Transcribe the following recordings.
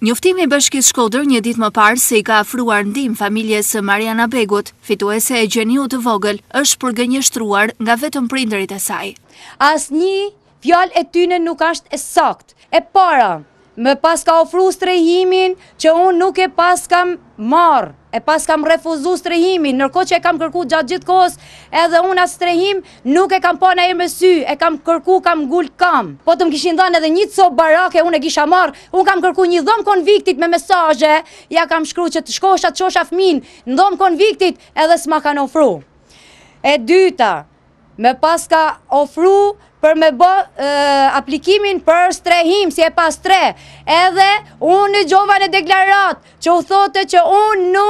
Njoftimi i Bashkisë Shkodër një ditë më parë se i ka afruar ndihmë familjes së Mariana Begut, fituese e gjeniu të vogël, është përgënjeshtruar nga vetëm prindërit e saj. Asnjë fjalë e tyne nuk është e saktë. E para, më pas ka ofru strehimin që unë nuk e pas kam marrë, e pas kam refuzu strehimin, nërkohë që e kam kërku gjatë gjithë kohës, edhe unë atë strehim nuk e kam pa në me sy, e kam kërku, kam gull kam. Po të më kishin dhënë edhe një copë barake, unë e kisha marrë, unë kam kërku një dhomë konviktit me mesazhe, ja kam shkru që të shkosha të qosha fëmin, në dhomë konviktit edhe s'ma kanë ofru. E dyta, me pas ka ofru për me bë aplikimin për strehim, si e pas tre. Edhe unë në gjova në deklarat, që u thote që unë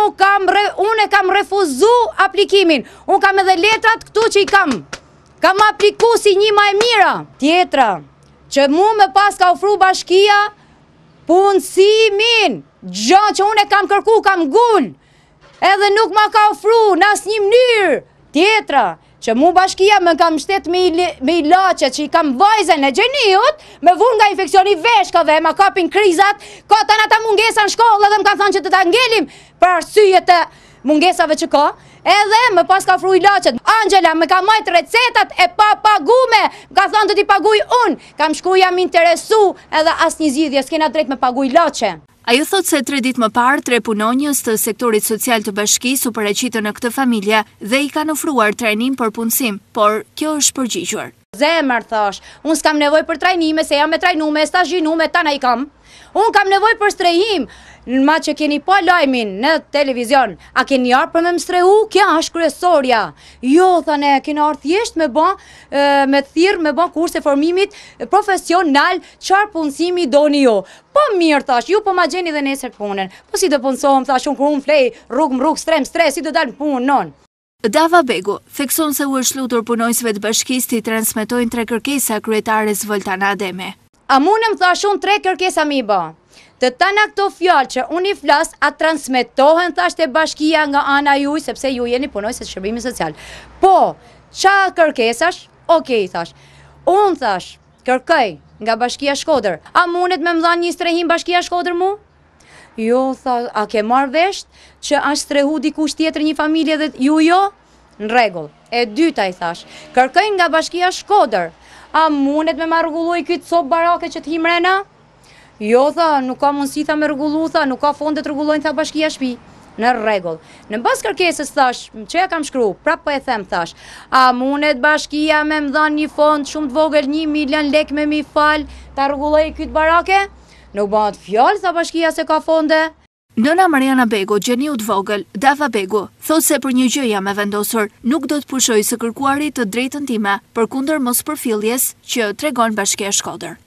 e kam refuzu aplikimin. Unë kam edhe letrat këtu që i kam apliku si një ma e mira. Tjetra, që mu me pas ka ofru bashkia punësimin, gjë që unë e kam kërku, kam gull. Edhe nuk ma ka ofru në asnjë mënyrë. Tjetra, që mu bashkia më kam shtet me i laqet që i kam vajzën e gjeniut, me vun nga infekcioni veshkave, ma kapin krizat, ka të në ta mungesa në shkollë dhe më kanë thonë që të ta ngelim për arsyet të mungesave që ka, edhe më pas ka fru i laqet. Angela më ka majt recetat e pa pagume, më ka thonë të ti paguj unë, kam shku jam interesu edhe as një zgjidhje, s'kena drejt me paguj laqet. Ajo thot se 3 ditë më parë, 3 punonjës të sektorit social të bashkisë u paraqitën në këtë familje dhe i kanë ofruar trajnim për punësim, por kjo është përgjigjur. Zemër thash, unë s'kam nevoj për trajnime, se jam me trajnume, stazhinume, tana i kam. Unë kam nevoj për strehim, ma që keni pa lajmin në televizion, a keni arë për me më strehu, kja është kryesorja. Jo, thane, keni arë thjesht me thirë, me ba kurse formimit profesional, qarë punësimi doni jo. Po mirë, thash, ju po ma gjeni dhe nesër punën. Po si të punësohëm, thash, unë kërë unë flej, rrugë, stres, si të dalë punë, non. Dava Begu thekson se u është lutur punojësve të bashkisë të i transmetojnë 3 kërkesa kryetares Voltana Ademe. A munëm thash unë 3 kërkesa mi ba. Të tana këto fjallë që unë i flas, a transmetohen thash të bashkia nga ana juj, sepse ju jeni punojës e shërbimi social. Po, qa kërkesash? Okej, thash. Unë thash, kërkej nga bashkia Shkodër. A mundet me më dhanë një strehim bashkia Shkodër mu? Jo, thash, a ke marrë vesht që ashtë strehu dikush tjetër një familje dhe ju jo? Në regull. E dyta i thash, kërkej nga bashkia Shkodër. A mundet me ma rregulluj këtë copë barake që të himrena? Jo, tha, nuk ka mundësi tha me rregullu, tha, nuk ka fondet të rregullojnë, tha bashkia shtëpi. Në rregull. Në bas kërkesës thash, që ja kam shkru, prap po e them thash, a mundet bashkia me më dhanë një fond shumë të vogël 1 milion lek me mi fal, ta rregulloj këtë barake? Nuk bëhet fjalë, tha bashkia se ka fonde. Nëna Mariana Begu, gjeniu të vogël, Dava Begu, thot se për një gjë jam e vendosur, nuk do të pushoj së kërkuarit të drejtën time, përkundër mos përfilljes që tregon Bashkia Shkodër.